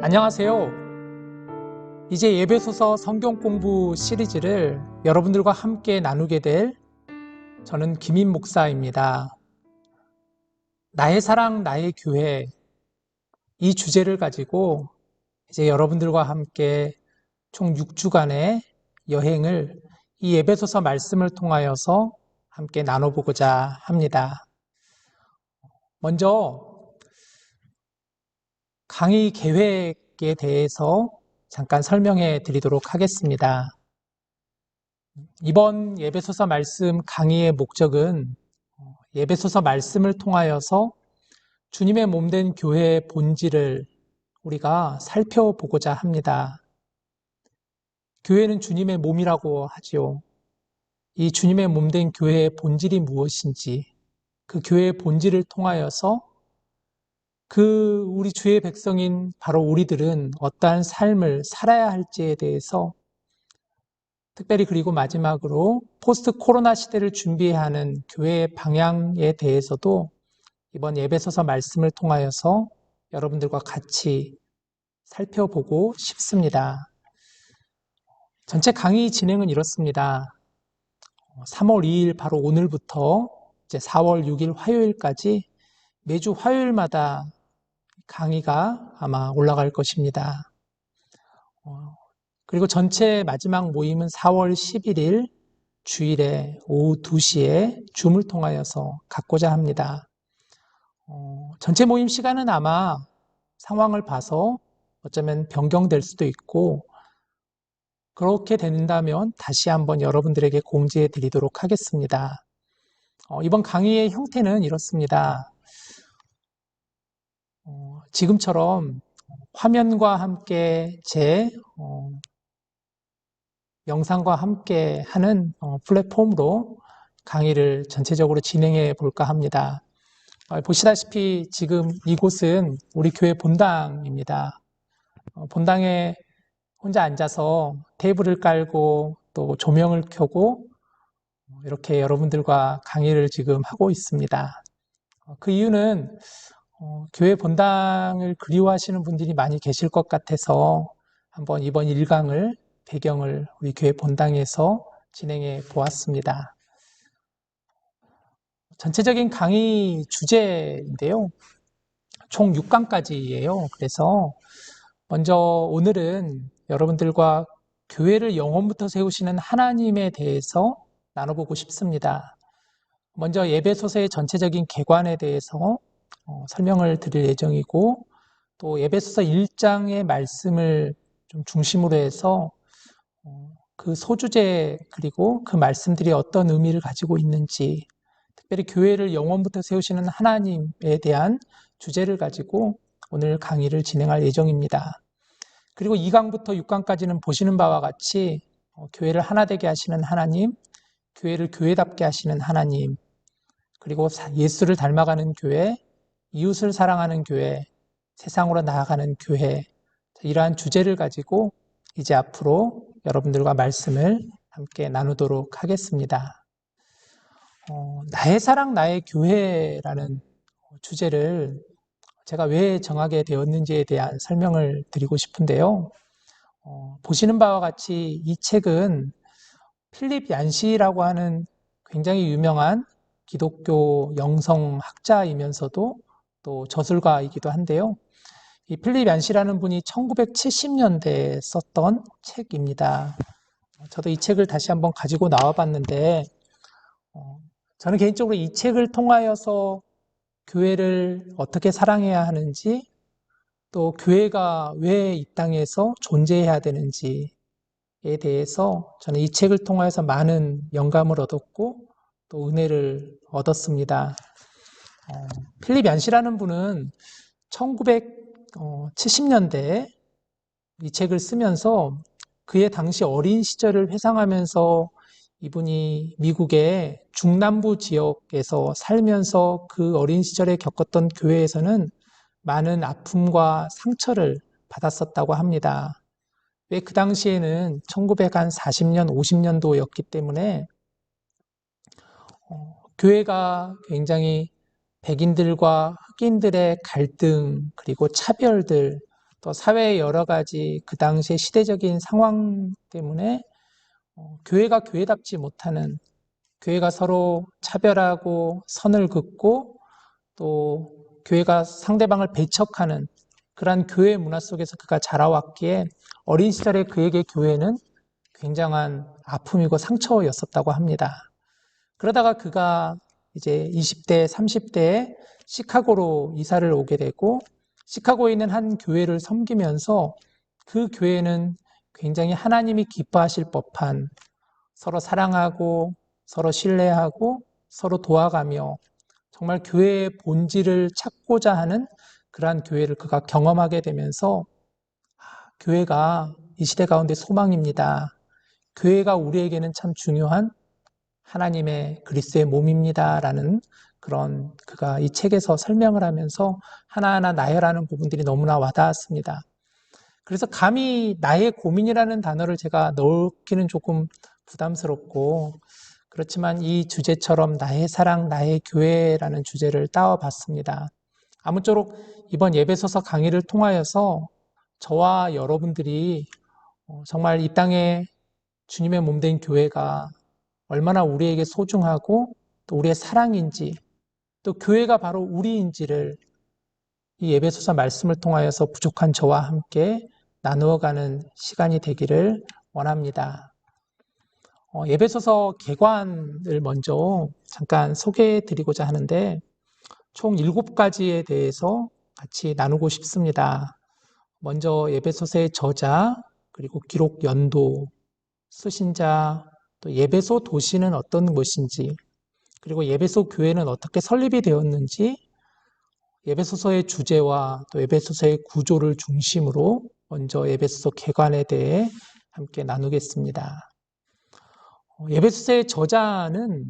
안녕하세요. 이제 예배소서 성경 공부 시리즈를 여러분들과 함께 나누게 될 저는 김인 목사입니다. 나의 사랑, 나의 교회, 이 주제를 가지고 이제 여러분들과 함께 총 6주간의 여행을 이 예배소서 말씀을 통하여서 함께 나눠보고자 합니다. 먼저 강의 계획에 대해서 잠깐 설명해 드리도록 하겠습니다. 이번 예배소서 말씀 강의의 목적은 예배소서 말씀을 통하여서 주님의 몸된 교회의 본질을 우리가 살펴보고자 합니다. 교회는 주님의 몸이라고 하지요. 이 주님의 몸된 교회의 본질이 무엇인지, 그 교회의 본질을 통하여서 우리 주의 백성인 바로 우리들은 어떠한 삶을 살아야 할지에 대해서 특별히 그리고 마지막으로 포스트 코로나 시대를 준비해야 하는 교회의 방향에 대해서도 이번 예배소서 말씀을 통하여서 여러분들과 같이 살펴보고 싶습니다. 전체 강의 진행은 이렇습니다. 3월 2일 바로 오늘부터 이제 4월 6일 화요일까지 매주 화요일마다 강의가 아마 올라갈 것입니다. 그리고 전체 마지막 모임은 4월 11일 주일에 오후 2시에 줌을 통하여서 갖고자 합니다. 전체 모임 시간은 아마 상황을 봐서 어쩌면 변경될 수도 있고 그렇게 된다면 다시 한번 여러분들에게 공지해 드리도록 하겠습니다. 이번 강의의 형태는 이렇습니다. 지금처럼 화면과 함께 제 영상과 함께 하는 플랫폼으로 강의를 전체적으로 진행해 볼까 합니다. 보시다시피 지금 이곳은 우리 교회 본당입니다. 본당에 혼자 앉아서 테이블을 깔고 또 조명을 켜고 이렇게 여러분들과 강의를 지금 하고 있습니다. 그 이유는 교회 본당을 그리워하시는 분들이 많이 계실 것 같아서 한번 이번 1강을 배경을 우리 교회 본당에서 진행해 보았습니다. 전체적인 강의 주제인데요. 총 6강까지예요. 그래서 먼저 오늘은 여러분들과 교회를 영원부터 세우시는 하나님에 대해서 나눠보고 싶습니다. 먼저 예배소서의 전체적인 개관에 대해서 설명을 드릴 예정이고 또 예배소서 1장의 말씀을 좀 중심으로 해서 그 소주제 그리고 그 말씀들이 어떤 의미를 가지고 있는지 특별히 교회를 영원부터 세우시는 하나님에 대한 주제를 가지고 오늘 강의를 진행할 예정입니다. 그리고 2강부터 6강까지는 보시는 바와 같이 교회를 하나 되게 하시는 하나님, 교회를 교회답게 하시는 하나님, 그리고 예수를 닮아가는 교회, 이웃을 사랑하는 교회, 세상으로 나아가는 교회, 이러한 주제를 가지고 이제 앞으로 여러분들과 말씀을 함께 나누도록 하겠습니다. 나의 사랑, 나의 교회라는 주제를 제가 왜 정하게 되었는지에 대한 설명을 드리고 싶은데요. 보시는 바와 같이 이 책은 필립 얀시라고 하는 굉장히 유명한 기독교 영성학자이면서도 또 저술가이기도 한데요. 이 필립 얀시라는 분이 1970년대에 썼던 책입니다. 저도 이 책을 다시 한번 가지고 나와 봤는데 저는 개인적으로 이 책을 통하여서 교회를 어떻게 사랑해야 하는지 또 교회가 왜 이 땅에서 존재해야 되는지에 대해서 저는 이 책을 통해서 많은 영감을 얻었고 또 은혜를 얻었습니다. 필립 얀시라는 분은 1970년대에 이 책을 쓰면서 그의 당시 어린 시절을 회상하면서 이분이 미국의 중남부 지역에서 살면서 그 어린 시절에 겪었던 교회에서는 많은 아픔과 상처를 받았었다고 합니다. 왜 그 당시에는 1940년, 50년도였기 때문에 교회가 굉장히 백인들과 흑인들의 갈등 그리고 차별들 또 사회의 여러 가지 그 당시의 시대적인 상황 때문에 교회가 교회답지 못하는, 교회가 서로 차별하고 선을 긋고 또 교회가 상대방을 배척하는 그러한 교회 문화 속에서 그가 자라왔기에 어린 시절에 그에게 교회는 굉장한 아픔이고 상처였었다고 합니다. 그러다가 그가 이제 20대, 30대에 시카고로 이사를 오게 되고 시카고에 있는 한 교회를 섬기면서 그 교회는 굉장히 하나님이 기뻐하실 법한 서로 사랑하고 서로 신뢰하고 서로 도와가며 정말 교회의 본질을 찾고자 하는 그러한 교회를 그가 경험하게 되면서 교회가 이 시대 가운데 소망입니다. 교회가 우리에게는 참 중요한 하나님의 그리스도의 몸입니다라는 그런 그가 이 책에서 설명을 하면서 하나하나 나열하는 부분들이 너무나 와닿았습니다. 그래서 감히 나의 고민이라는 단어를 제가 넣기는 조금 부담스럽고 그렇지만 이 주제처럼 나의 사랑, 나의 교회라는 주제를 따와봤습니다. 아무쪼록 이번 예배소서 강의를 통하여서 저와 여러분들이 정말 이 땅에 주님의 몸된 교회가 얼마나 우리에게 소중하고 또 우리의 사랑인지 또 교회가 바로 우리인지를 이 예배소서 말씀을 통하여서 부족한 저와 함께 나누어가는 시간이 되기를 원합니다. 예배소서 개관을 먼저 잠깐 소개해 드리고자 하는데 총 7가지에 대해서 같이 나누고 싶습니다. 먼저 예배소서의 저자, 그리고 기록 연도, 수신자, 또 예배소 도시는 어떤 것인지, 그리고 예배소 교회는 어떻게 설립이 되었는지, 예배소서의 주제와 또 예배소서의 구조를 중심으로 먼저 예배소서 개관에 대해 함께 나누겠습니다. 예배소서의 저자는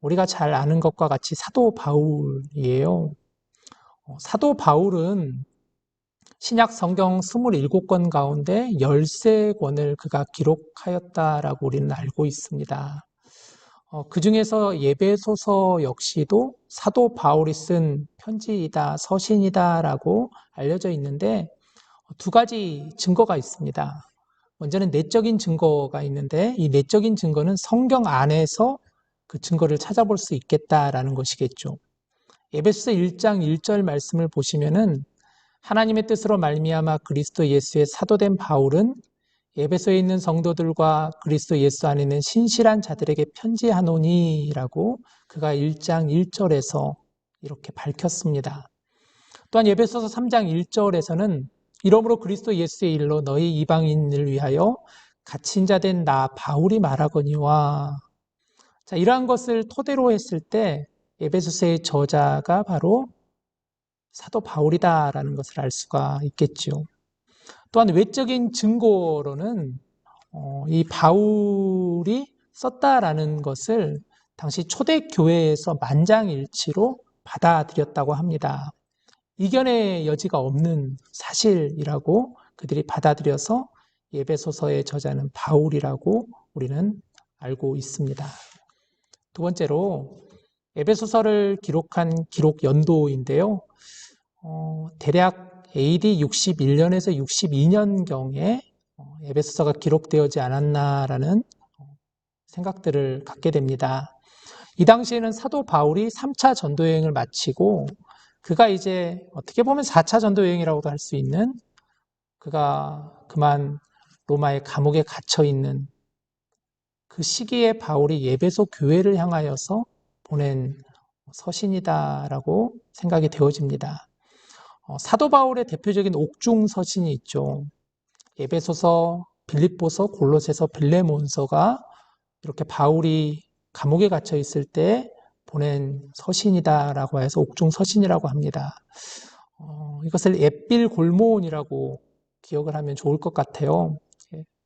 우리가 잘 아는 것과 같이 사도 바울이에요. 사도 바울은 신약 성경 27권 가운데 13권을 그가 기록하였다라고 우리는 알고 있습니다. 그 중에서 예배소서 역시도 사도 바울이 쓴 편지이다, 서신이다라고 알려져 있는데 2가지 증거가 있습니다. 먼저는 내적인 증거가 있는데 이 내적인 증거는 성경 안에서 그 증거를 찾아볼 수 있겠다라는 것이겠죠. 에베소서 1장 1절 말씀을 보시면은 하나님의 뜻으로 말미암아 그리스도 예수의 사도된 바울은 에베소에 있는 성도들과 그리스도 예수 안에 있는 신실한 자들에게 편지하노니라고 그가 1장 1절에서 이렇게 밝혔습니다. 또한 에베소서 3장 1절에서는 이러므로 그리스도 예수의 일로 너희 이방인을 위하여 갇힌 자 된 나 바울이 말하거니와, 자, 이러한 것을 토대로 했을 때 에베소서의 저자가 바로 사도 바울이다라는 것을 알 수가 있겠죠. 또한 외적인 증거로는 이 바울이 썼다라는 것을 당시 초대교회에서 만장일치로 받아들였다고 합니다. 이견의 여지가 없는 사실이라고 그들이 받아들여서 에베소서의 저자는 바울이라고 우리는 알고 있습니다. 2번째로 에베소서를 기록한 기록 연도인데요. 대략 AD 61년에서 62년경에 에베소서가 기록되어지 않았나라는 생각들을 갖게 됩니다. 이 당시에는 사도 바울이 3차 전도여행을 마치고 그가 이제 어떻게 보면 4차 전도여행이라고도 할 수 있는, 그가 그만 로마의 감옥에 갇혀 있는 그 시기에 바울이 예배소 교회를 향하여서 보낸 서신이다라고 생각이 되어집니다. 사도 바울의 대표적인 옥중 서신이 있죠. 에베소서, 빌립보서, 골로새서, 빌레몬서가 이렇게 바울이 감옥에 갇혀 있을 때 보낸 서신이다라고 해서 옥중 서신이라고 합니다. 이것을 앳빌 골모온이라고 기억을 하면 좋을 것 같아요.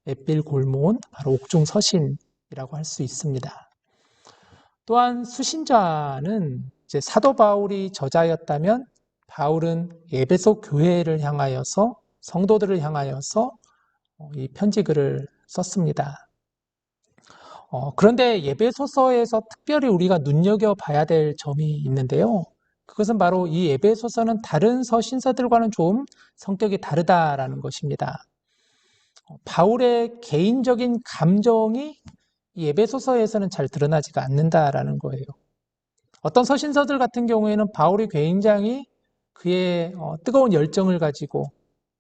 앳빌 골모온, 바로 옥중 서신이라고 할 수 있습니다. 또한 수신자는 이제 사도 바울이 저자였다면 바울은 에베소 교회를 향하여서, 성도들을 향하여서 이 편지글을 썼습니다. 그런데 에베소서에서 특별히 우리가 눈여겨봐야 될 점이 있는데요. 그것은 바로 이 에베소서는 다른 서신서들과는 좀 성격이 다르다라는 것입니다. 바울의 개인적인 감정이 이 에베소서에서는 잘 드러나지가 않는다라는 거예요. 어떤 서신서들 같은 경우에는 바울이 굉장히 그의 뜨거운 열정을 가지고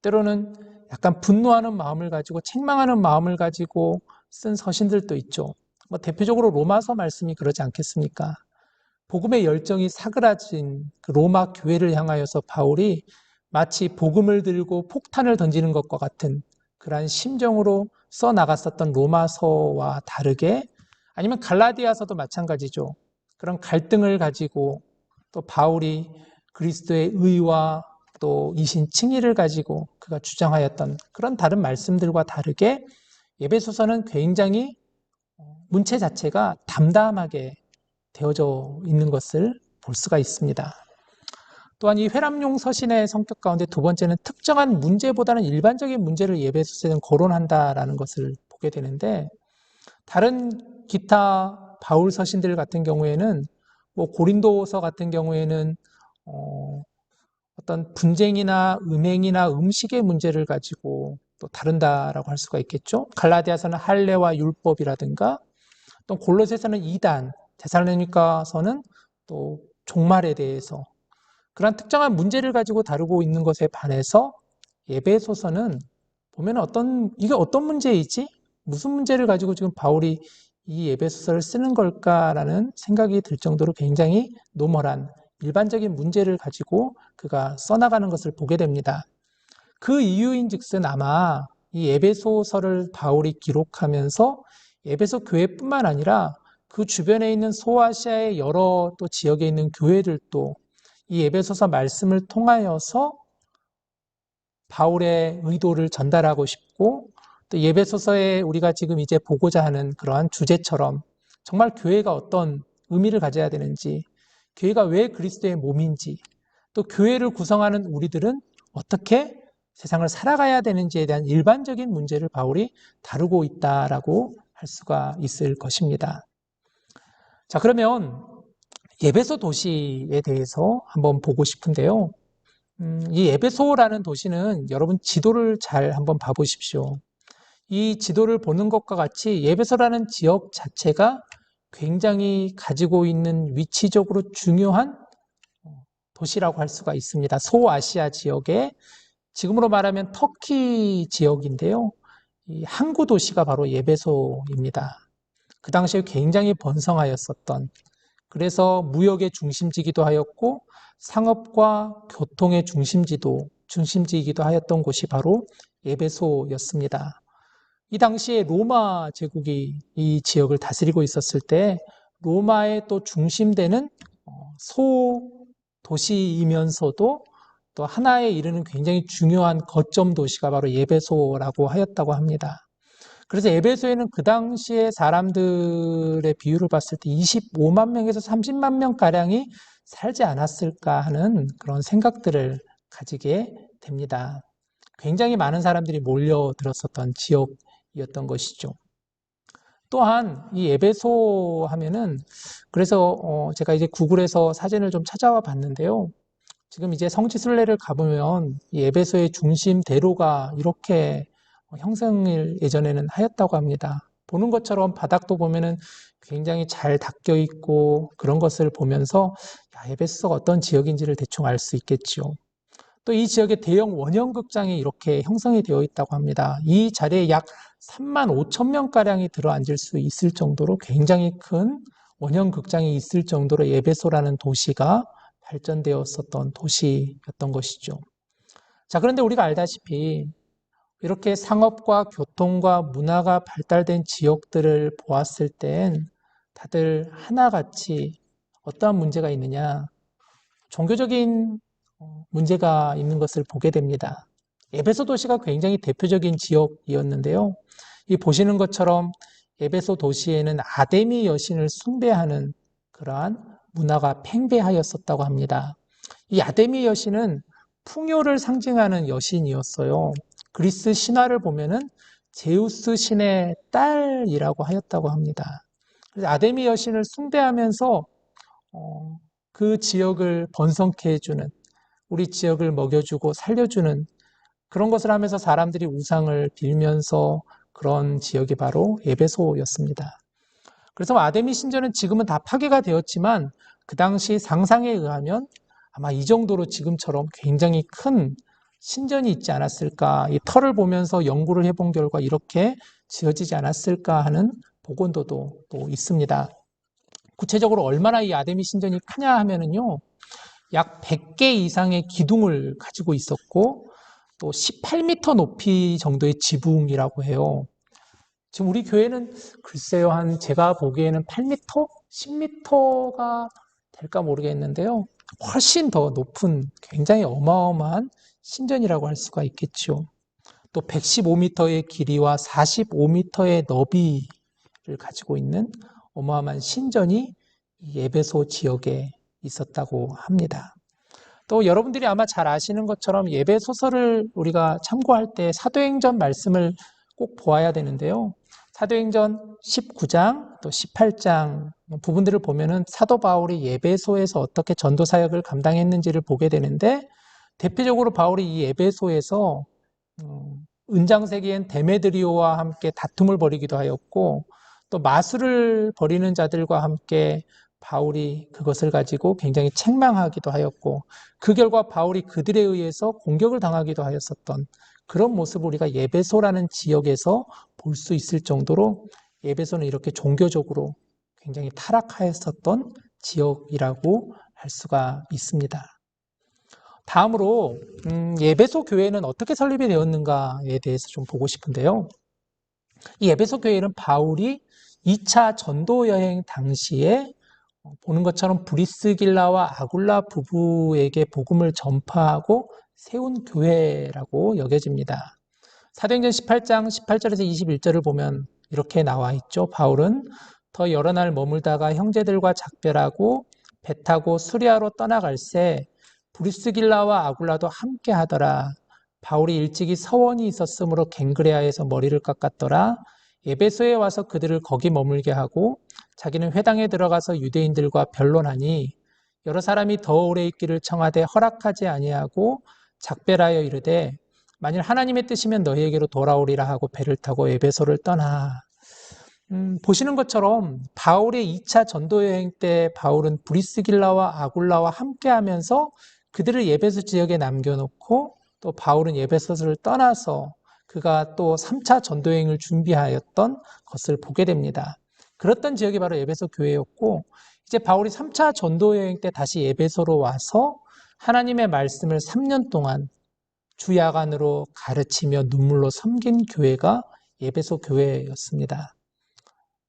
때로는 약간 분노하는 마음을 가지고 책망하는 마음을 가지고 쓴 서신들도 있죠. 대표적으로 로마서 말씀이 그러지 않겠습니까? 복음의 열정이 사그라진 그 로마 교회를 향하여서 바울이 마치 복음을 들고 폭탄을 던지는 것과 같은 그러한 심정으로 써나갔었던 로마서와 다르게, 아니면 갈라디아서도 마찬가지죠. 그런 갈등을 가지고 또 바울이 그리스도의 의와 또 이신 칭의를 가지고 그가 주장하였던 그런 다른 말씀들과 다르게 에베소서는 굉장히 문체 자체가 담담하게 되어져 있는 것을 볼 수가 있습니다. 또한 이 회람용 서신의 성격 가운데 두 번째는 특정한 문제보다는 일반적인 문제를 에베소서에는 거론한다라는 것을 보게 되는데, 다른 기타 바울 서신들 같은 경우에는 고린도서 같은 경우에는 어떤 분쟁이나 음행이나 음식의 문제를 가지고 또 다룬다라고 할 수가 있겠죠. 갈라디아서는 할례와 율법이라든가, 또 골로새서는 이단, 데살로니가서는 또 종말에 대해서 그런 특정한 문제를 가지고 다루고 있는 것에 반해서 에베소서는 보면 이게 어떤 문제이지? 무슨 문제를 가지고 지금 바울이 이 에베소서를 쓰는 걸까라는 생각이 들 정도로 굉장히 노멀한 일반적인 문제를 가지고 그가 써나가는 것을 보게 됩니다. 그 이유인즉슨 아마 이 에베소서를 바울이 기록하면서 에베소 교회뿐만 아니라 그 주변에 있는 소아시아의 여러 또 지역에 있는 교회들도 이 에베소서 말씀을 통하여서 바울의 의도를 전달하고 싶고, 또 에베소서에 우리가 지금 이제 보고자 하는 그러한 주제처럼 정말 교회가 어떤 의미를 가져야 되는지, 교회가 왜 그리스도의 몸인지, 또 교회를 구성하는 우리들은 어떻게 세상을 살아가야 되는지에 대한 일반적인 문제를 바울이 다루고 있다라고 할 수가 있을 것입니다. 자, 그러면 에베소 도시에 대해서 한번 보고 싶은데요. 이 에베소라는 도시는 여러분 지도를 잘 한번 봐보십시오. 이 지도를 보는 것과 같이 에베소라는 지역 자체가 굉장히 가지고 있는 위치적으로 중요한 도시라고 할 수가 있습니다. 소아시아 지역의, 지금으로 말하면 터키 지역인데요. 이 항구 도시가 바로 에베소입니다. 그 당시에 굉장히 번성하였었던, 그래서 무역의 중심지기도 하였고 상업과 교통의 중심지이기도 하였던 곳이 바로 에베소였습니다. 이 당시에 로마 제국이 이 지역을 다스리고 있었을 때 로마의 또 중심되는 소도시이면서도 또 하나에 이르는 굉장히 중요한 거점 도시가 바로 에베소라고 하였다고 합니다. 그래서 에베소에는 그 당시에 사람들의 비율을 봤을 때 25만 명에서 30만 명가량이 살지 않았을까 하는 그런 생각들을 가지게 됩니다. 굉장히 많은 사람들이 몰려들었었던 지역이었던 것이죠. 또한 이 에베소 하면은, 그래서 제가 이제 구글에서 사진을 좀 찾아와 봤는데요. 지금 이제 성지순례를 가보면 이 에베소의 중심 대로가 이렇게 형성을 예전에는 하였다고 합니다. 보는 것처럼 바닥도 보면은 굉장히 잘 닦여 있고, 그런 것을 보면서 에베소가 어떤 지역인지를 대충 알 수 있겠죠. 또 이 지역에 대형 원형극장이 이렇게 형성이 되어 있다고 합니다. 이 자리에 약 3만 5천 명가량이 들어앉을 수 있을 정도로 굉장히 큰 원형극장이 있을 정도로 에베소라는 도시가 발전되었었던 도시였던 것이죠. 자, 그런데 우리가 알다시피 이렇게 상업과 교통과 문화가 발달된 지역들을 보았을 땐 다들 하나같이 어떠한 문제가 있느냐? 종교적인 문제가 있는 것을 보게 됩니다. 에베소 도시가 굉장히 대표적인 지역이었는데요. 이 보시는 것처럼 에베소 도시에는 아데미 여신을 숭배하는 그러한 문화가 팽배하였었다고 합니다. 이 아데미 여신은 풍요를 상징하는 여신이었어요. 그리스 신화를 보면은 제우스 신의 딸이라고 하였다고 합니다. 그래서 아데미 여신을 숭배하면서 그 지역을 번성케 해주는, 우리 지역을 먹여주고 살려주는 그런 것을 하면서 사람들이 우상을 빌면서 그런 지역이 바로 에베소였습니다. 그래서 아데미 신전은 지금은 다 파괴가 되었지만 그 당시 상상에 의하면 아마 이 정도로 지금처럼 굉장히 큰 신전이 있지 않았을까, 이 터를 보면서 연구를 해본 결과 이렇게 지어지지 않았을까 하는 보건도도 또 있습니다. 구체적으로 얼마나 이 아데미 신전이 크냐 하면은요, 약 100개 이상의 기둥을 가지고 있었고 또 18m 높이 정도의 지붕이라고 해요. 지금 우리 교회는 글쎄요, 제가 보기에는 8m? 10m가 될까 모르겠는데요. 훨씬 더 높은 굉장히 어마어마한 신전이라고 할 수가 있겠죠. 또 115m의 길이와 45m의 너비를 가지고 있는 어마어마한 신전이 이 에베소 지역에 있었다고 합니다. 또 여러분들이 아마 잘 아시는 것처럼 에베소서를 우리가 참고할 때 사도행전 말씀을 꼭 보아야 되는데요. 사도행전 19장 또 18장 부분들을 보면은 사도 바울이 에베소에서 어떻게 전도 사역을 감당했는지를 보게 되는데, 대표적으로 바울이 이 에베소에서 은장세기엔 데메드리오와 함께 다툼을 벌이기도 하였고, 또 마술을 벌이는 자들과 함께 바울이 그것을 가지고 굉장히 책망하기도 하였고, 그 결과 바울이 그들에 의해서 공격을 당하기도 하였었던 그런 모습을 우리가 에베소라는 지역에서 볼 수 있을 정도로 에베소는 이렇게 종교적으로 굉장히 타락하였었던 지역이라고 할 수가 있습니다. 다음으로 에베소 교회는 어떻게 설립이 되었는가에 대해서 좀 보고 싶은데요. 이 에베소 교회는 바울이 2차 전도 여행 당시에 보는 것처럼 브리스길라와 아굴라 부부에게 복음을 전파하고 세운 교회라고 여겨집니다. 사도행전 18장 18절에서 21절을 보면 이렇게 나와 있죠. 바울은 더 여러 날 머물다가 형제들과 작별하고 배 타고 수리아로 떠나갈새 브리스길라와 아굴라도 함께 하더라. 바울이 일찍이 서원이 있었으므로 갱그레아에서 머리를 깎았더라. 에베소에 와서 그들을 거기 머물게 하고 자기는 회당에 들어가서 유대인들과 변론하니 여러 사람이 더 오래 있기를 청하되 허락하지 아니하고 작별하여 이르되 만일 하나님의 뜻이면 너희에게로 돌아오리라 하고 배를 타고 에베소를 떠나. 보시는 것처럼 바울의 2차 전도 여행 때 바울은 브리스길라와 아굴라와 함께 하면서 그들을 에베소 지역에 남겨놓고 또 바울은 에베소를 떠나서 그가 또 3차 전도 여행을 준비하였던 것을 보게 됩니다. 그랬던 지역이 바로 에베소 교회였고, 이제 바울이 3차 전도 여행 때 다시 에베소로 와서 하나님의 말씀을 3년 동안 주야간으로 가르치며 눈물로 섬긴 교회가 에베소 교회였습니다.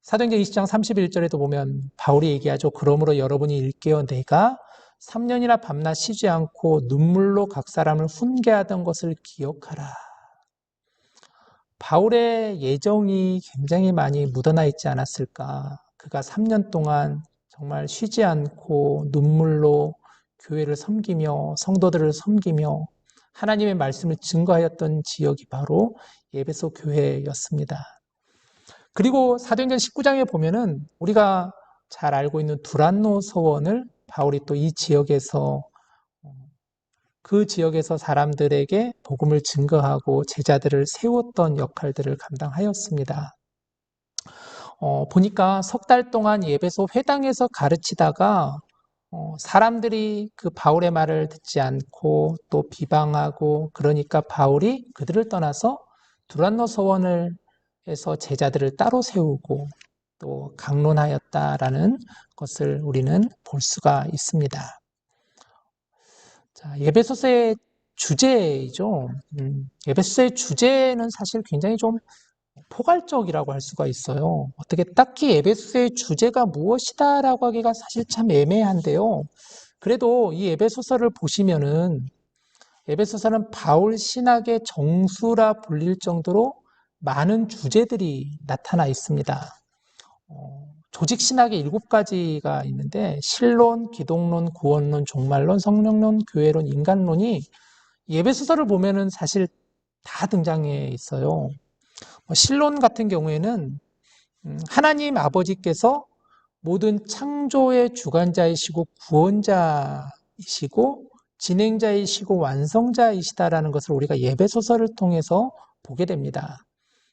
사도행전 20장 31절에도 보면 바울이 얘기하죠. 그러므로 여러분이 일깨어 내가 3년이나 밤낮 쉬지 않고 눈물로 각 사람을 훈계하던 것을 기억하라. 바울의 예정이 굉장히 많이 묻어나 있지 않았을까. 그가 3년 동안 정말 쉬지 않고 눈물로 교회를 섬기며 성도들을 섬기며 하나님의 말씀을 증거하였던 지역이 바로 에베소 교회였습니다. 그리고 사도행전 19장에 보면은 우리가 잘 알고 있는 두란노 서원을 바울이 또 이 지역에서 그 지역에서 사람들에게 복음을 증거하고 제자들을 세웠던 역할들을 감당하였습니다. 보니까 석 달 동안 에베소 회당에서 가르치다가 사람들이 그 바울의 말을 듣지 않고 또 비방하고 그러니까 바울이 그들을 떠나서 두란노 서원을 해서 제자들을 따로 세우고 또 강론하였다라는 것을 우리는 볼 수가 있습니다. 자, 에베소서의 주제이죠. 에베소서의 주제는 사실 굉장히 좀 포괄적이라고 할 수가 있어요. 어떻게 딱히 에베소서의 주제가 무엇이다라고 하기가 사실 참 애매한데요. 그래도 이 에베소서를 보시면은 에베소서는 바울 신학의 정수라 불릴 정도로 많은 주제들이 나타나 있습니다. 조직 신학의 7가지가 있는데 신론, 기독론, 구원론, 종말론, 성령론, 교회론, 인간론이 에베소서를 보면은 사실 다 등장해 있어요. 신론 같은 경우에는 하나님 아버지께서 모든 창조의 주관자이시고 구원자이시고 진행자이시고 완성자이시다라는 것을 우리가 예배소서를 통해서 보게 됩니다.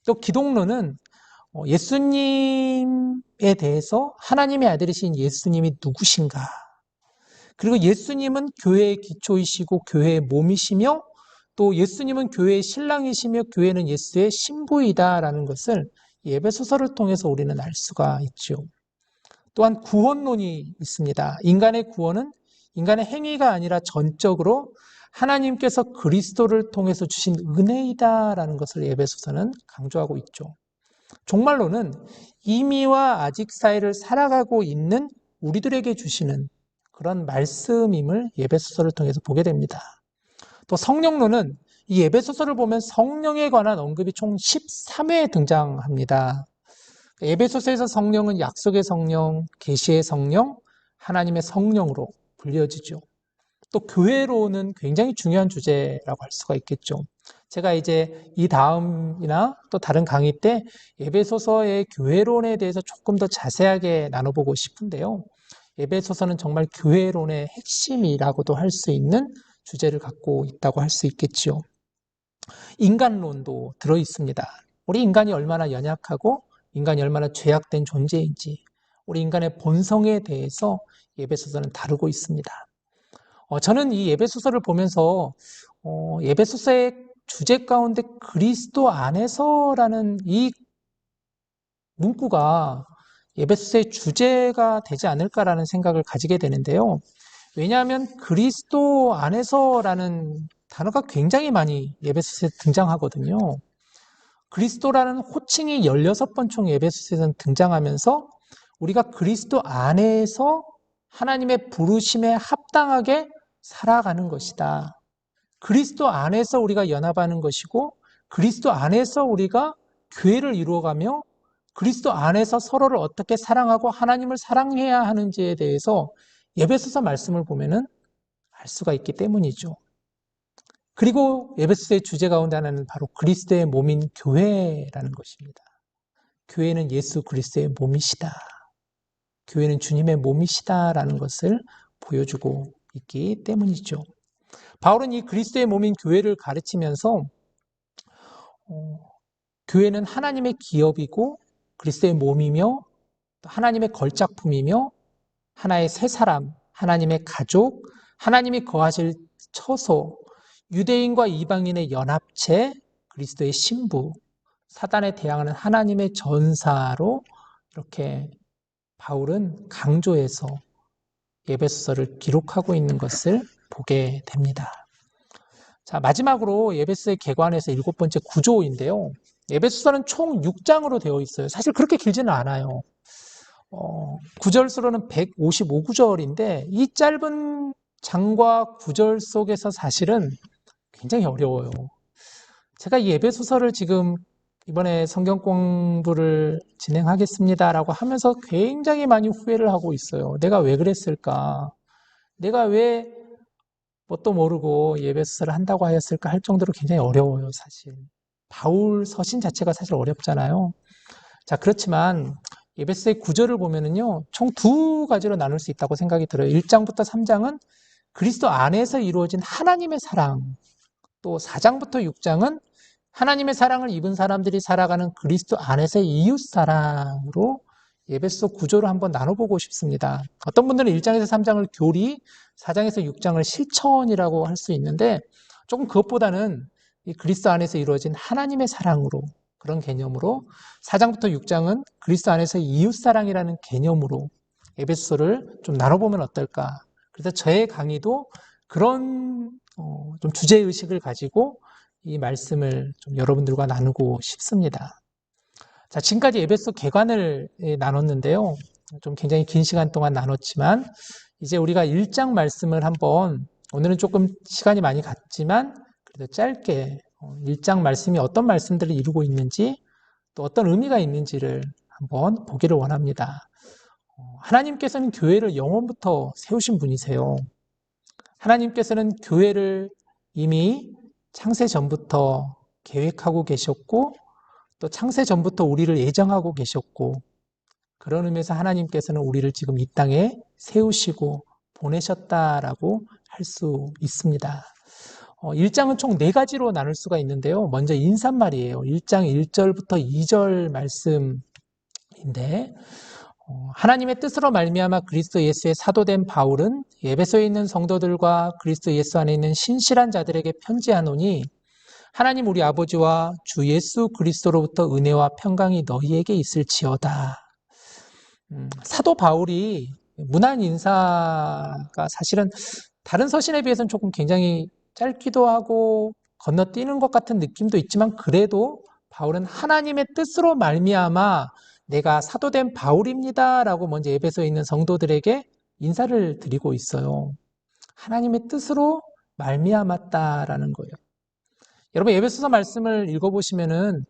또 기독론은 예수님에 대해서 하나님의 아들이신 예수님이 누구신가? 그리고 예수님은 교회의 기초이시고 교회의 몸이시며 또 예수님은 교회의 신랑이시며 교회는 예수의 신부이다라는 것을 예배소서를 통해서 우리는 알 수가 있죠. 또한 구원론이 있습니다. 인간의 구원은 인간의 행위가 아니라 전적으로 하나님께서 그리스도를 통해서 주신 은혜이다라는 것을 예배소서는 강조하고 있죠. 종말론은 이미와 아직 사이를 살아가고 있는 우리들에게 주시는 그런 말씀임을 예배소서를 통해서 보게 됩니다. 또 성령론은 이 예배소서를 보면 성령에 관한 언급이 총 13회 등장합니다. 에베소서에서 성령은 약속의 성령, 계시의 성령, 하나님의 성령으로 불려지죠. 또 교회로는 굉장히 중요한 주제라고 할 수가 있겠죠. 제가 이제 이 다음이나 또 다른 강의 때 에베소서의 교회론에 대해서 조금 더 자세하게 나눠보고 싶은데요. 에베소서는 정말 교회론의 핵심이라고도 할 수 있는 주제를 갖고 있다고 할 수 있겠죠. 인간론도 들어있습니다. 우리 인간이 얼마나 연약하고 인간이 얼마나 죄악된 존재인지 우리 인간의 본성에 대해서 예배소서는 다루고 있습니다. 저는 이 예배소서를 보면서 예배소서의 주제 가운데 그리스도 안에서라는 이 문구가 예배소서의 주제가 되지 않을까라는 생각을 가지게 되는데요. 왜냐하면 그리스도 안에서라는 단어가 굉장히 많이 예배소서에 등장하거든요. 그리스도라는 호칭이 16번 총 예배소서에서 등장하면서 우리가 그리스도 안에서 하나님의 부르심에 합당하게 살아가는 것이다. 그리스도 안에서 우리가 연합하는 것이고 그리스도 안에서 우리가 교회를 이루어가며 그리스도 안에서 서로를 어떻게 사랑하고 하나님을 사랑해야 하는지에 대해서 예배소서 말씀을 보면은 알 수가 있기 때문이죠. 그리고 예배소서의 주제 가운데 하나는 바로 그리스도의 몸인 교회라는 것입니다. 교회는 예수 그리스도의 몸이시다. 교회는 주님의 몸이시다라는 것을 보여주고 있기 때문이죠. 바울은 이 그리스도의 몸인 교회를 가르치면서 교회는 하나님의 기업이고 그리스도의 몸이며 하나님의 걸작품이며 하나의 새 사람, 하나님의 가족, 하나님이 거하실 처소, 유대인과 이방인의 연합체, 그리스도의 신부, 사단에 대항하는 하나님의 전사로 이렇게 바울은 강조해서 예배소서를 기록하고 있는 것을 보게 됩니다. 자, 마지막으로 예배소서의 개관에서 7번째 구조인데요. 예배소서는 총 6장으로 되어 있어요. 사실 그렇게 길지는 않아요. 9절수로는 155구절인데 이 짧은 장과 구절 속에서 사실은 굉장히 어려워요. 제가 이 예배소서를 지금 이번에 성경 공부를 진행하겠습니다라고 하면서 굉장히 많이 후회를 하고 있어요. 내가 왜 그랬을까? 내가 왜 뭣도 모르고 예배소서를 한다고 하였을까 할 정도로 굉장히 어려워요, 사실. 바울 서신 자체가 사실 어렵잖아요. 자, 그렇지만 예배소서의 구절을 보면은요, 총 2가지로 나눌 수 있다고 생각이 들어요. 1장부터 3장은 그리스도 안에서 이루어진 하나님의 사랑, 또 4장부터 6장은 하나님의 사랑을 입은 사람들이 살아가는 그리스도 안에서의 이웃사랑으로 예배소 구조를 한번 나눠보고 싶습니다. 어떤 분들은 1장에서 3장을 교리, 4장에서 6장을 실천이라고 할 수 있는데 조금 그것보다는 이 그리스도 안에서 이루어진 하나님의 사랑으로 그런 개념으로 4장부터 6장은 그리스도 안에서의 이웃사랑이라는 개념으로 예배소를 좀 나눠보면 어떨까. 그래서 저의 강의도 그런 좀 주제의식을 가지고 이 말씀을 좀 여러분들과 나누고 싶습니다. 자, 지금까지 예배소 개관을 나눴는데요. 좀 굉장히 긴 시간 동안 나눴지만 이제 우리가 1장 말씀을 한번 오늘은 조금 시간이 많이 갔지만 그래도 짧게 1장 말씀이 어떤 말씀들을 이루고 있는지 또 어떤 의미가 있는지를 한번 보기를 원합니다. 하나님께서는 교회를 영원부터 세우신 분이세요. 하나님께서는 교회를 이미 창세 전부터 계획하고 계셨고 또 창세 전부터 우리를 예정하고 계셨고 그런 의미에서 하나님께서는 우리를 지금 이 땅에 세우시고 보내셨다라고 할 수 있습니다. 1장은 총 4가지로 나눌 수가 있는데요. 먼저 인사말이에요. 1장 1절부터 2절 말씀인데 하나님의 뜻으로 말미암아 그리스도 예수의 사도된 바울은 에베소에 있는 성도들과 그리스도 예수 안에 있는 신실한 자들에게 편지하노니 하나님 우리 아버지와 주 예수 그리스도로부터 은혜와 평강이 너희에게 있을지어다. 사도 바울이 문안 인사가 사실은 다른 서신에 비해서는 조금 굉장히 짧기도 하고 건너뛰는 것 같은 느낌도 있지만 그래도 바울은 하나님의 뜻으로 말미암아 내가 사도된 바울입니다 라고 먼저 에베소에 있는 성도들에게 인사를 드리고 있어요. 하나님의 뜻으로 말미암았다라는 거예요. 여러분 에베소서 말씀을 읽어보시면은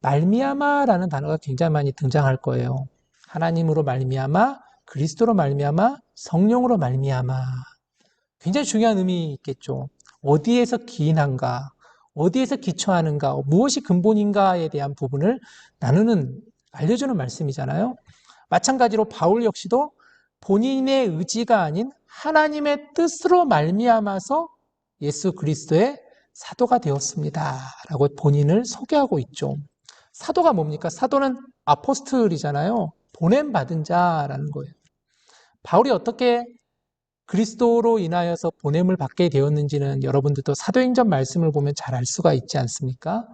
말미암아라는 단어가 굉장히 많이 등장할 거예요. 하나님으로 말미암아, 그리스도로 말미암아, 성령으로 말미암아. 굉장히 중요한 의미 있겠죠. 어디에서 기인한가, 어디에서 기초하는가, 무엇이 근본인가에 대한 부분을 나누는, 알려주는 말씀이잖아요. 마찬가지로 바울 역시도 본인의 의지가 아닌 하나님의 뜻으로 말미암아서 예수 그리스도의 사도가 되었습니다. 라고 본인을 소개하고 있죠. 사도가 뭡니까? 사도는 아포스톨이잖아요. 보냄받은 자라는 거예요. 바울이 어떻게 그리스도로 인하여서 보냄을 받게 되었는지는 여러분들도 사도행전 말씀을 보면 잘 알 수가 있지 않습니까?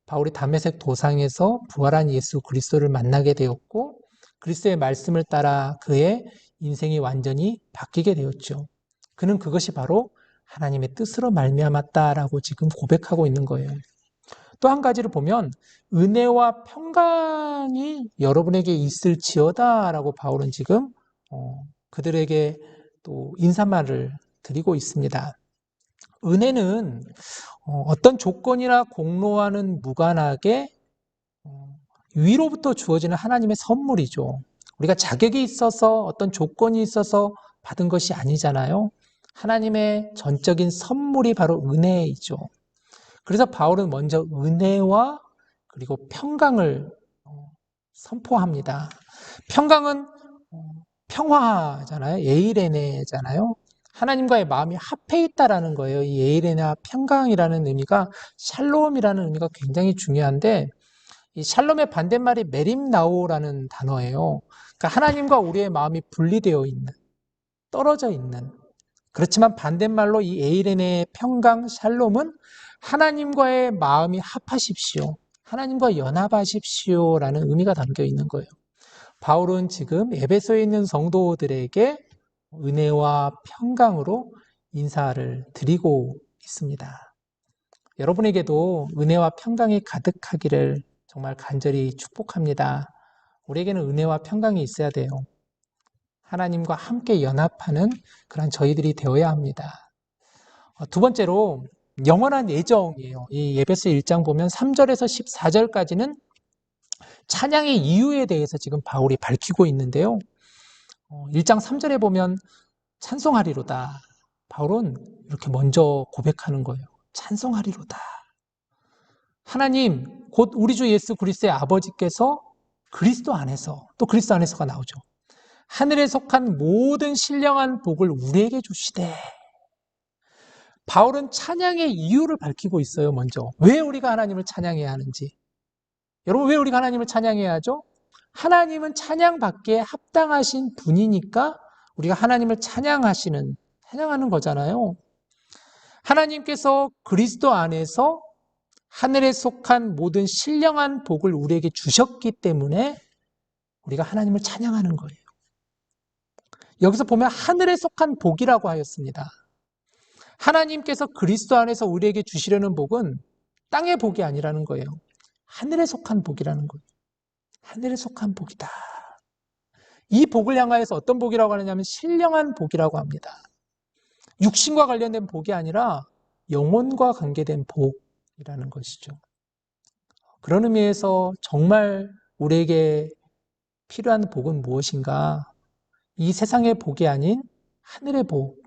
바울이 다메섹 도상에서 부활한 예수 그리스도를 만나게 되었고 그리스도의 말씀을 따라 그의 인생이 완전히 바뀌게 되었죠. 그는 그것이 바로 하나님의 뜻으로 말미암았다라고 지금 고백하고 있는 거예요. 또 한 가지를 보면 은혜와 평강이 여러분에게 있을지어다라고 바울은 지금 그들에게 또 인사말을 드리고 있습니다. 은혜는 어떤 조건이나 공로와는 무관하게 위로부터 주어지는 하나님의 선물이죠. 우리가 자격이 있어서 어떤 조건이 있어서 받은 것이 아니잖아요. 하나님의 전적인 선물이 바로 은혜이죠. 그래서 바울은 먼저 은혜와 그리고 평강을 선포합니다. 평강은 평화잖아요. 에이레네잖아요. 하나님과의 마음이 합해 있다라는 거예요. 이 에이레나 평강이라는 의미가 샬롬이라는 의미가 굉장히 중요한데 이 샬롬의 반대말이 메림나오라는 단어예요. 그러니까 하나님과 우리의 마음이 분리되어 있는, 떨어져 있는. 그렇지만 반대말로 이 에이레네의 평강 샬롬은 하나님과의 마음이 합하십시오. 하나님과 연합하십시오라는 의미가 담겨 있는 거예요. 바울은 지금 에베소에 있는 성도들에게 은혜와 평강으로 인사를 드리고 있습니다. 여러분에게도 은혜와 평강이 가득하기를 정말 간절히 축복합니다. 우리에게는 은혜와 평강이 있어야 돼요. 하나님과 함께 연합하는 그런 저희들이 되어야 합니다. 두 번째로 영원한 예정이에요. 이 에베소 1장 보면 3절에서 14절까지는 찬양의 이유에 대해서 지금 바울이 밝히고 있는데요. 1장 3절에 보면 찬송하리로다. 바울은 이렇게 먼저 고백하는 거예요. 찬송하리로다. 하나님, 곧 우리 주 예수 그리스도의 아버지께서 그리스도 안에서, 또 그리스도 안에서가 나오죠. 하늘에 속한 모든 신령한 복을 우리에게 주시되. 바울은 찬양의 이유를 밝히고 있어요, 먼저. 왜 우리가 하나님을 찬양해야 하는지. 여러분, 왜 우리가 하나님을 찬양해야 하죠? 하나님은 찬양받기에 합당하신 분이니까 우리가 하나님을 찬양하는 거잖아요. 하나님께서 그리스도 안에서 하늘에 속한 모든 신령한 복을 우리에게 주셨기 때문에 우리가 하나님을 찬양하는 거예요. 여기서 보면 하늘에 속한 복이라고 하였습니다. 하나님께서 그리스도 안에서 우리에게 주시려는 복은 땅의 복이 아니라는 거예요. 하늘에 속한 복이라는 거예요. 하늘에 속한 복이다. 이 복을 향하여서 어떤 복이라고 하느냐면 신령한 복이라고 합니다. 육신과 관련된 복이 아니라 영혼과 관계된 복이라는 것이죠. 그런 의미에서 정말 우리에게 필요한 복은 무엇인가? 이 세상의 복이 아닌 하늘의 복,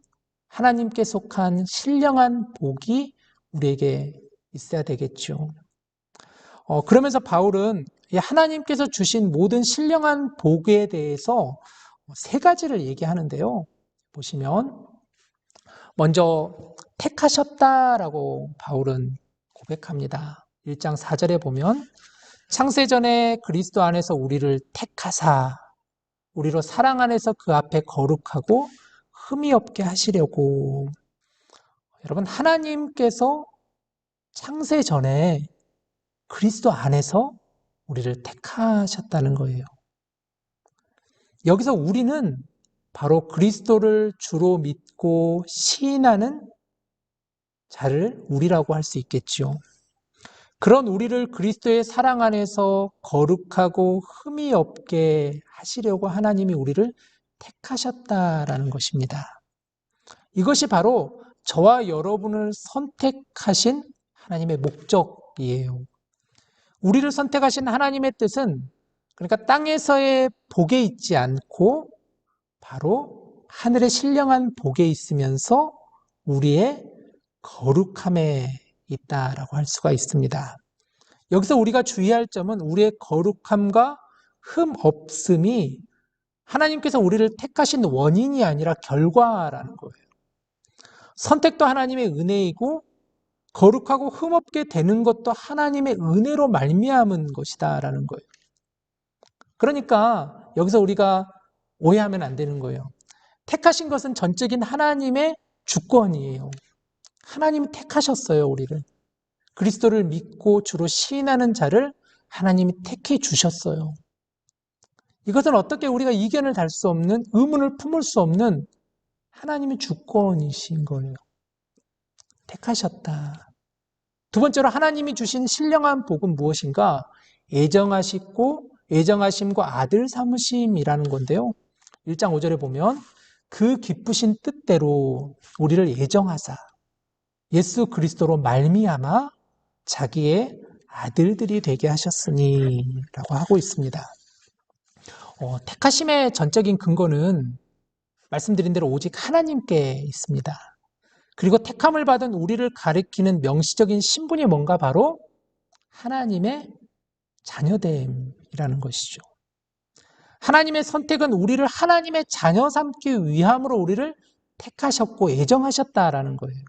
하나님께 속한 신령한 복이 우리에게 있어야 되겠죠. 그러면서 바울은 이 하나님께서 주신 모든 신령한 복에 대해서 세 가지를 얘기하는데요. 보시면 먼저 택하셨다라고 바울은 고백합니다. 1장 4절에 보면 창세전에 그리스도 안에서 우리를 택하사 우리로 사랑 안에서 그 앞에 거룩하고 흠이 없게 하시려고. 여러분, 하나님께서 창세전에 그리스도 안에서 우리를 택하셨다는 거예요. 여기서 우리는 바로 그리스도를 주로 믿고 시인하는 자를 우리라고 할 수 있겠지요. 그런 우리를 그리스도의 사랑 안에서 거룩하고 흠이 없게 하시려고 하나님이 우리를 택하셨다라는 것입니다. 이것이 바로 저와 여러분을 선택하신 하나님의 목적이에요. 우리를 선택하신 하나님의 뜻은 그러니까 땅에서의 복에 있지 않고 바로 하늘의 신령한 복에 있으면서 우리의 거룩함에 있다라고 할 수가 있습니다. 여기서 우리가 주의할 점은 우리의 거룩함과 흠 없음이 하나님께서 우리를 택하신 원인이 아니라 결과라는 거예요. 선택도 하나님의 은혜이고 거룩하고 흠 없게 되는 것도 하나님의 은혜로 말미암은 것이다라는 거예요. 그러니까 여기서 우리가 오해하면 안 되는 거예요. 택하신 것은 전적인 하나님의 주권이에요. 하나님이 택하셨어요, 우리를. 그리스도를 믿고 주로 시인하는 자를 하나님이 택해 주셨어요. 이것은 어떻게 우리가 이견을 달 수 없는, 의문을 품을 수 없는 하나님의 주권이신 거예요. 택하셨다. 두 번째로 하나님이 주신 신령한 복은 무엇인가? 애정하심과 아들 삼으심이라는 건데요. 1장 5절에 보면 그 기쁘신 뜻대로 우리를 애정하사 예수 그리스도로 말미암아 자기의 아들들이 되게 하셨으니 라고 하고 있습니다. 택하심의 전적인 근거는 말씀드린 대로 오직 하나님께 있습니다. 그리고 택함을 받은 우리를 가리키는 명시적인 신분이 뭔가 바로 하나님의 자녀됨이라는 것이죠. 하나님의 선택은 우리를 하나님의 자녀 삼기 위함으로 우리를 택하셨고 애정하셨다라는 거예요.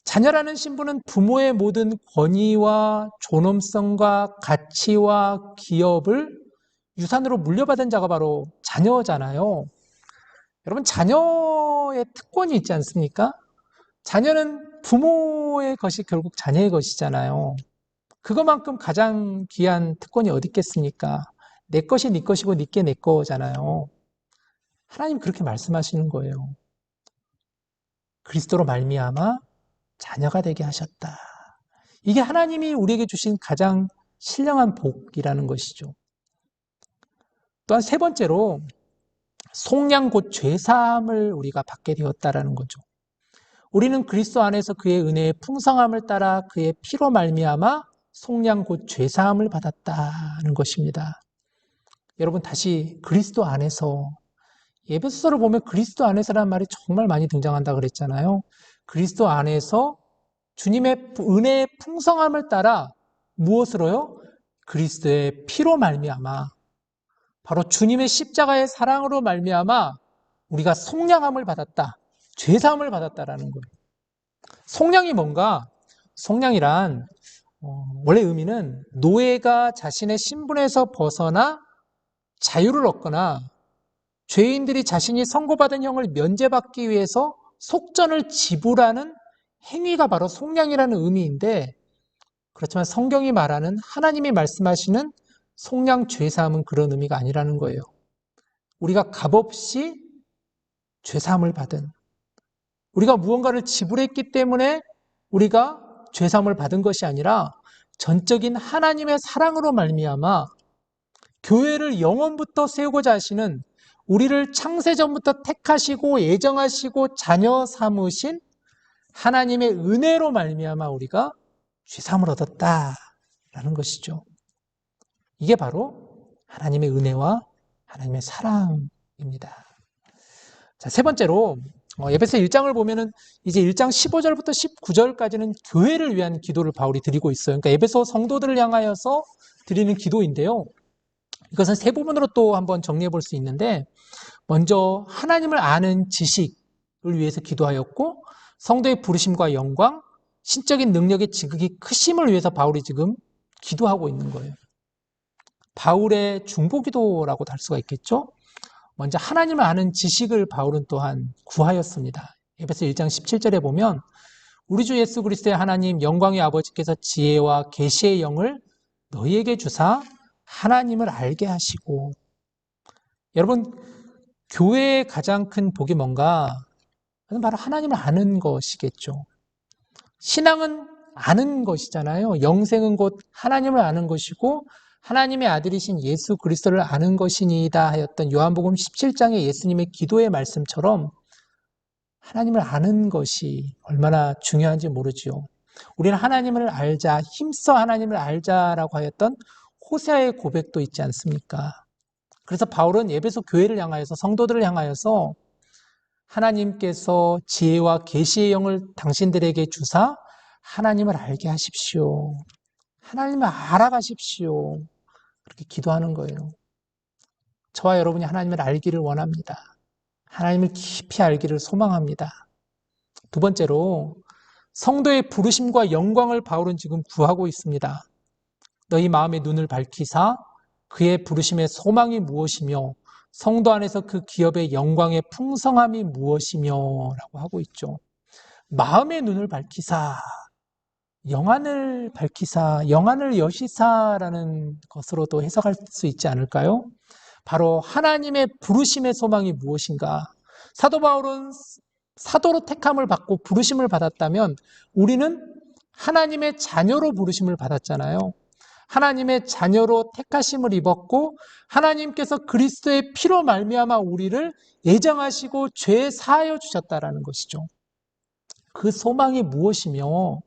자녀라는 신분은 부모의 모든 권위와 존엄성과 가치와 기업을 유산으로 물려받은 자가 바로 자녀잖아요. 여러분, 자녀의 특권이 있지 않습니까? 자녀는 부모의 것이 결국 자녀의 것이잖아요. 그것만큼 가장 귀한 특권이 어디 있겠습니까? 내 것이 네 것이고 네 게 내 거잖아요. 하나님 그렇게 말씀하시는 거예요. 그리스도로 말미암아 자녀가 되게 하셨다. 이게 하나님이 우리에게 주신 가장 신령한 복이라는 것이죠. 또한 세 번째로 속량 곧 죄사함을 우리가 받게 되었다라는 거죠. 우리는 그리스도 안에서 그의 은혜의 풍성함을 따라 그의 피로 말미암아 속량 곧 죄사함을 받았다는 것입니다. 여러분, 다시 그리스도 안에서, 에베소서를 보면 그리스도 안에서라는 말이 정말 많이 등장한다 그랬잖아요. 그리스도 안에서 주님의 은혜의 풍성함을 따라 무엇으로요? 그리스도의 피로 말미암아, 바로 주님의 십자가의 사랑으로 말미암아 우리가 속량함을 받았다, 죄사함을 받았다라는 거예요. 속량이 뭔가? 속량이란 원래 의미는 노예가 자신의 신분에서 벗어나 자유를 얻거나 죄인들이 자신이 선고받은 형을 면제받기 위해서 속전을 지불하는 행위가 바로 속량이라는 의미인데, 그렇지만 성경이 말하는, 하나님이 말씀하시는 속량 죄사함은 그런 의미가 아니라는 거예요. 우리가 값없이 죄사함을 받은, 우리가 무언가를 지불했기 때문에 우리가 죄사함을 받은 것이 아니라 전적인 하나님의 사랑으로 말미암아 교회를 영원부터 세우고자 하시는, 우리를 창세전부터 택하시고 예정하시고 자녀 삼으신 하나님의 은혜로 말미암아 우리가 죄사함을 얻었다라는 것이죠. 이게 바로 하나님의 은혜와 하나님의 사랑입니다. 자, 세 번째로 에베소 1장을 보면은 이제 1장 15절부터 19절까지는 교회를 위한 기도를 바울이 드리고 있어요. 그러니까 에베소 성도들을 향하여서 드리는 기도인데요. 이것은 세 부분으로 또 한번 정리해 볼 수 있는데, 먼저 하나님을 아는 지식을 위해서 기도하였고, 성도의 부르심과 영광, 신적인 능력의 지극히 크심을 위해서 바울이 지금 기도하고 있는 거예요. 바울의 중보기도라고도 할 수가 있겠죠. 먼저 하나님을 아는 지식을 바울은 또한 구하였습니다. 에베소 1장 17절에 보면 우리 주 예수 그리스도의 하나님 영광의 아버지께서 지혜와 계시의 영을 너희에게 주사 하나님을 알게 하시고. 여러분, 교회의 가장 큰 복이 뭔가? 그건 바로 하나님을 아는 것이겠죠. 신앙은 아는 것이잖아요. 영생은 곧 하나님을 아는 것이고 하나님의 아들이신 예수 그리스도를 아는 것이니이다 하였던 요한복음 17장의 예수님의 기도의 말씀처럼 하나님을 아는 것이 얼마나 중요한지 모르지요. 우리는 하나님을 알자, 힘써 하나님을 알자라고 하였던 호세아의 고백도 있지 않습니까? 그래서 바울은 에베소 교회를 향하여서, 성도들을 향하여서 하나님께서 지혜와 계시의 영을 당신들에게 주사 하나님을 알게 하십시오. 하나님을 알아가십시오. 그렇게 기도하는 거예요. 저와 여러분이 하나님을 알기를 원합니다. 하나님을 깊이 알기를 소망합니다. 두 번째로 성도의 부르심과 영광을 바울은 지금 구하고 있습니다. 너희 마음의 눈을 밝히사 그의 부르심의 소망이 무엇이며 성도 안에서 그 기업의 영광의 풍성함이 무엇이며 라고 하고 있죠. 마음의 눈을 밝히사, 영안을 밝히사, 영안을 여시사라는 것으로도 해석할 수 있지 않을까요? 바로 하나님의 부르심의 소망이 무엇인가? 사도 바울은 사도로 택함을 받고 부르심을 받았다면 우리는 하나님의 자녀로 부르심을 받았잖아요. 하나님의 자녀로 택하심을 입었고 하나님께서 그리스도의 피로 말미암아 우리를 예정하시고 죄 사하여 주셨다라는 것이죠. 그 소망이 무엇이며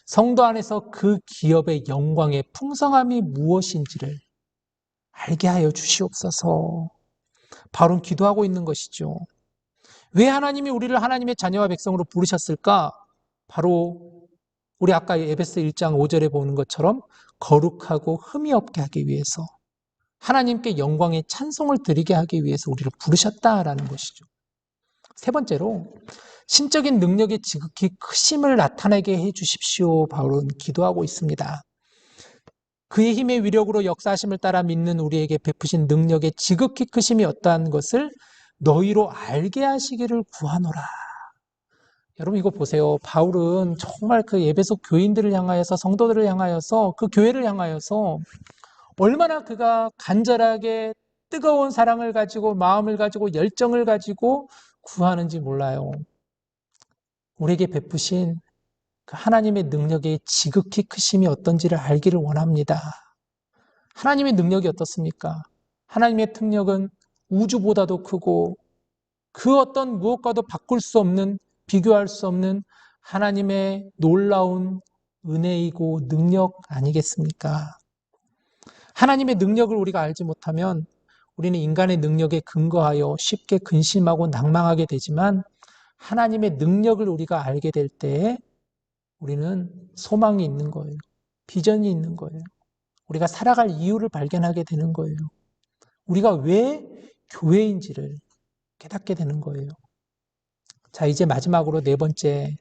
성도 안에서 그 기업의 영광의 풍성함이 무엇인지를 알게 하여 주시옵소서. 바울은 기도하고 있는 것이죠. 왜 하나님이 우리를 하나님의 자녀와 백성으로 부르셨을까? 바로 우리 아까 에베소 1장 5절에 보는 것처럼 거룩하고 흠이 없게 하기 위해서, 하나님께 영광의 찬송을 드리게 하기 위해서 우리를 부르셨다라는 것이죠. 세 번째로 신적인 능력의 지극히 크심을 나타내게 해 주십시오. 바울은 기도하고 있습니다. 그의 힘의 위력으로 역사하심을 따라 믿는 우리에게 베푸신 능력의 지극히 크심이 어떠한 것을 너희로 알게 하시기를 구하노라. 여러분 이거 보세요. 바울은 정말 그 에베소 교인들을 향하여서, 성도들을 향하여서, 그 교회를 향하여서 얼마나 그가 간절하게 뜨거운 사랑을 가지고, 마음을 가지고, 열정을 가지고 구하는지 몰라요. 우리에게 베푸신 그 하나님의 능력의 지극히 크심이 어떤지를 알기를 원합니다. 하나님의 능력이 어떻습니까? 하나님의 능력은 우주보다도 크고 그 어떤 무엇과도 바꿀 수 없는, 비교할 수 없는 하나님의 놀라운 은혜이고 능력 아니겠습니까? 하나님의 능력을 우리가 알지 못하면 우리는 인간의 능력에 근거하여 쉽게 근심하고 낭망하게 되지만 하나님의 능력을 우리가 알게 될 때에 우리는 소망이 있는 거예요. 비전이 있는 거예요. 우리가 살아갈 이유를 발견하게 되는 거예요. 우리가 왜 교회인지를 깨닫게 되는 거예요. 자, 이제 마지막으로 네 번째,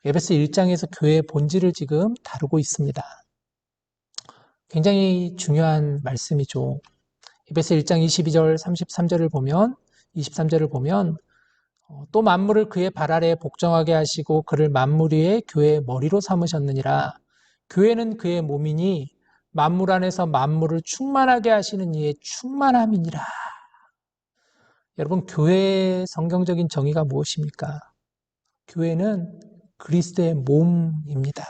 에베소 1장에서 교회의 본질을 지금 다루고 있습니다. 굉장히 중요한 말씀이죠. 에베소 1장 22절, 33절을 보면, 23절을 보면 또 만물을 그의 발 아래에 복종하게 하시고 그를 만물 위에 교회의 머리로 삼으셨느니라. 교회는 그의 몸이니 만물 안에서 만물을 충만하게 하시는 이의 충만함이니라. 여러분, 교회의 성경적인 정의가 무엇입니까? 교회는 그리스도의 몸입니다.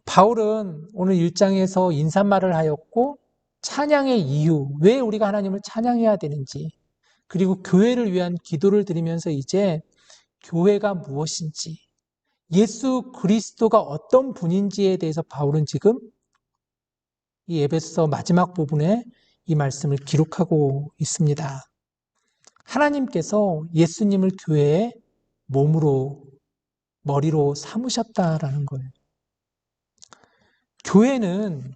바울은 오늘 1장에서 인사말을 하였고 찬양의 이유, 왜 우리가 하나님을 찬양해야 되는지, 그리고 교회를 위한 기도를 드리면서 이제 교회가 무엇인지, 예수 그리스도가 어떤 분인지에 대해서 바울은 지금 이 에베소 마지막 부분에 이 말씀을 기록하고 있습니다. 하나님께서 예수님을 교회의 몸으로, 머리로 삼으셨다라는 거예요. 교회는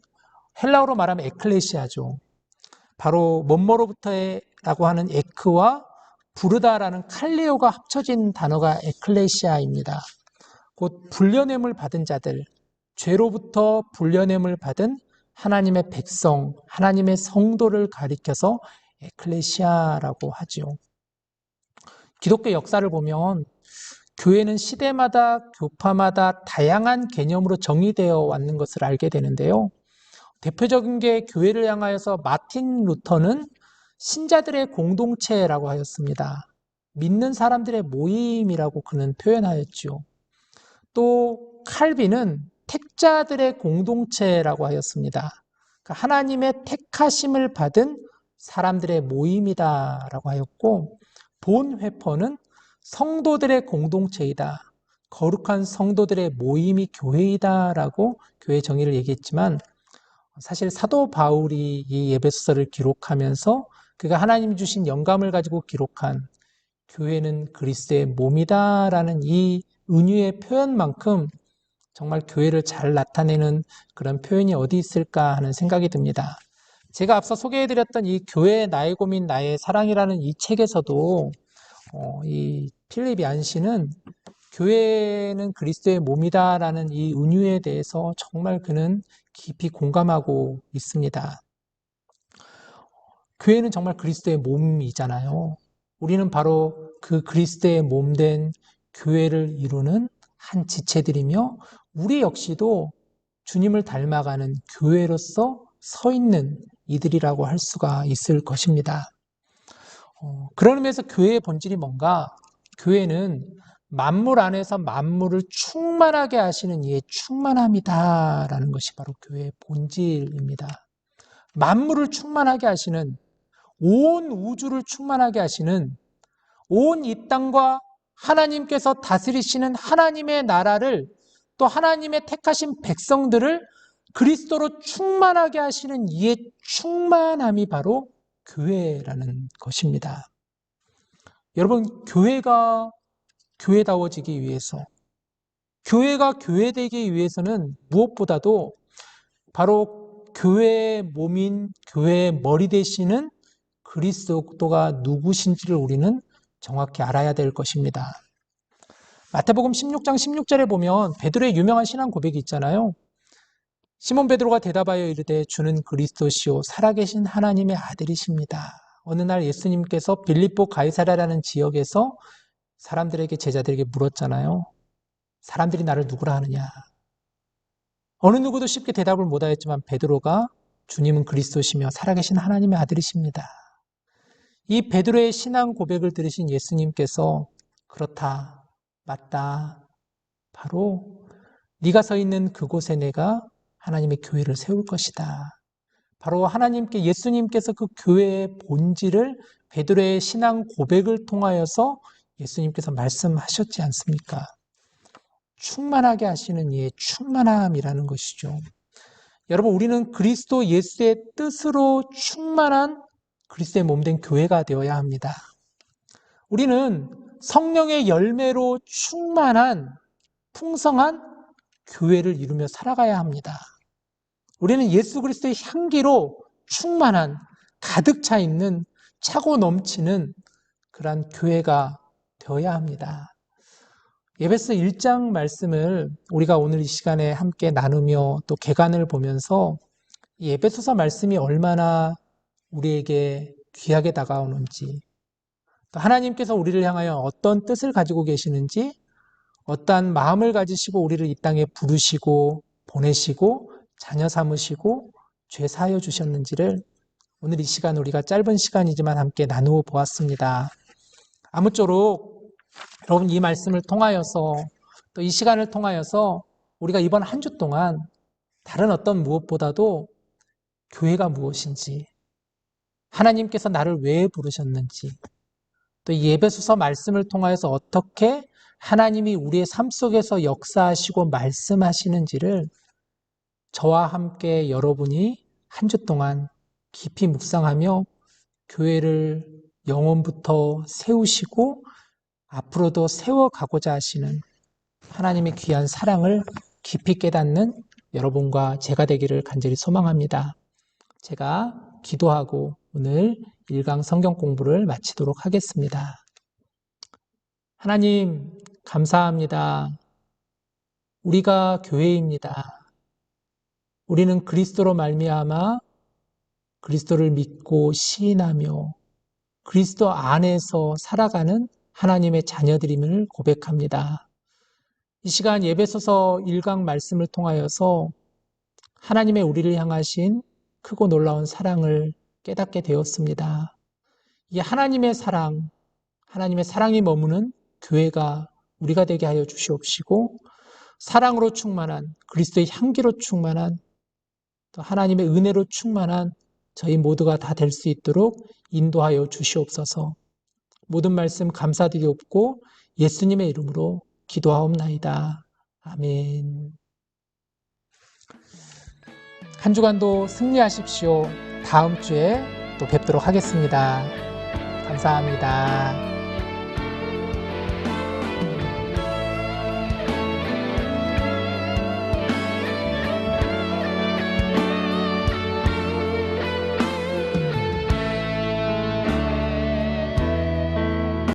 헬라어로 말하면 에클레시아죠. 바로 뭐뭐로부터라고 하는 에크와 부르다라는 칼레오가 합쳐진 단어가 에클레시아입니다. 곧 불려냄을 받은 자들, 죄로부터 불려냄을 받은 하나님의 백성, 하나님의 성도를 가리켜서 에클레시아라고 하죠. 기독교 역사를 보면 교회는 시대마다 교파마다 다양한 개념으로 정의되어 왔는 것을 알게 되는데요. 대표적인 게 교회를 향하여서 마틴 루터는 신자들의 공동체라고 하였습니다. 믿는 사람들의 모임이라고 그는 표현하였죠. 또 칼빈은 택자들의 공동체라고 하였습니다. 그러니까 하나님의 택하심을 받은 사람들의 모임이다라고 하였고, 본 회퍼는 성도들의 공동체이다. 거룩한 성도들의 모임이 교회이다라고 교회 정의를 얘기했지만, 사실 사도 바울이 이 에베소서를 기록하면서 그가 하나님이 주신 영감을 가지고 기록한 교회는 그리스도의 몸이다라는 이 은유의 표현만큼 정말 교회를 잘 나타내는 그런 표현이 어디 있을까 하는 생각이 듭니다. 제가 앞서 소개해드렸던 이 교회의 나의 고민 나의 사랑이라는 이 책에서도 이 필립 얀시는 교회는 그리스도의 몸이다라는 이 은유에 대해서 정말 그는 깊이 공감하고 있습니다. 교회는 정말 그리스도의 몸이잖아요. 우리는 바로 그 그리스도의 몸된 교회를 이루는 한 지체들이며 우리 역시도 주님을 닮아가는 교회로서 서 있는 이들이라고 할 수가 있을 것입니다. 그런 의미에서 교회의 본질이 뭔가? 교회는 만물 안에서 만물을 충만하게 하시는 이의 충만함이다라는 것이 바로 교회의 본질입니다. 만물을 충만하게 하시는, 온 우주를 충만하게 하시는, 온 이 땅과 하나님께서 다스리시는 하나님의 나라를, 또 하나님의 택하신 백성들을 그리스도로 충만하게 하시는 이의 충만함이 바로 교회라는 것입니다. 여러분, 교회가 교회다워지기 위해서, 교회가 교회되기 위해서는 무엇보다도 바로 교회의 몸인 교회의 머리 되시는 그리스도가 누구신지를 우리는 정확히 알아야 될 것입니다. 마태복음 16장 16절에 보면 베드로의 유명한 신앙 고백이 있잖아요. 시몬 베드로가 대답하여 이르되 주는 그리스도시요 살아계신 하나님의 아들이십니다. 어느 날 예수님께서 빌립보 가이사랴라는 지역에서 사람들에게, 제자들에게 물었잖아요. 사람들이 나를 누구라 하느냐? 어느 누구도 쉽게 대답을 못하였지만 베드로가 주님은 그리스도시며 살아계신 하나님의 아들이십니다. 이 베드로의 신앙 고백을 들으신 예수님께서 그렇다, 맞다, 바로 네가 서 있는 그곳에 내가 하나님의 교회를 세울 것이다. 바로 하나님께, 예수님께서 그 교회의 본질을 베드로의 신앙 고백을 통하여서 예수님께서 말씀하셨지 않습니까? 충만하게 하시는 이의 충만함이라는 것이죠. 여러분, 우리는 그리스도 예수의 뜻으로 충만한 그리스도의 몸된 교회가 되어야 합니다. 우리는 성령의 열매로 충만한 풍성한 교회를 이루며 살아가야 합니다. 우리는 예수 그리스도의 향기로 충만한, 가득 차 있는, 차고 넘치는 그러한 교회가 되어야 합니다. 에베소 1장 말씀을 우리가 오늘 이 시간에 함께 나누며 또 개관을 보면서 이 에베소서 말씀이 얼마나 우리에게 귀하게 다가오는지, 또 하나님께서 우리를 향하여 어떤 뜻을 가지고 계시는지, 어떠한 마음을 가지시고 우리를 이 땅에 부르시고 보내시고 자녀 삼으시고 죄 사하여 주셨는지를 오늘 이 시간, 우리가 짧은 시간이지만 함께 나누어 보았습니다. 아무쪼록 여러분, 이 말씀을 통하여서 또 이 시간을 통하여서 우리가 이번 한 주 동안 다른 어떤 무엇보다도 교회가 무엇인지, 하나님께서 나를 왜 부르셨는지, 또 이 에베소서 말씀을 통하여서 어떻게 하나님이 우리의 삶 속에서 역사하시고 말씀하시는지를 저와 함께 여러분이 한 주 동안 깊이 묵상하며 교회를 영원부터 세우시고 앞으로도 세워가고자 하시는 하나님의 귀한 사랑을 깊이 깨닫는 여러분과 제가 되기를 간절히 소망합니다. 제가 기도하고 오늘 1강 성경 공부를 마치도록 하겠습니다. 하나님, 감사합니다. 우리가 교회입니다. 우리는 그리스도로 말미암아 그리스도를 믿고 시인하며 그리스도 안에서 살아가는 하나님의 자녀들임을 고백합니다. 이 시간 에베소서 1강 말씀을 통하여서 하나님의 우리를 향하신 크고 놀라운 사랑을 깨닫게 되었습니다. 이 하나님의 사랑이 머무는 교회가 우리가 되게 하여 주시옵시고 사랑으로 충만한 그리스도의 향기로 충만한 또 하나님의 은혜로 충만한 저희 모두가 다 될 수 있도록 인도하여 주시옵소서. 모든 말씀 감사드리옵고 예수님의 이름으로 기도하옵나이다. 아멘. 한 주간도 승리하십시오. 다음 주에 또 뵙도록 하겠습니다. 감사합니다.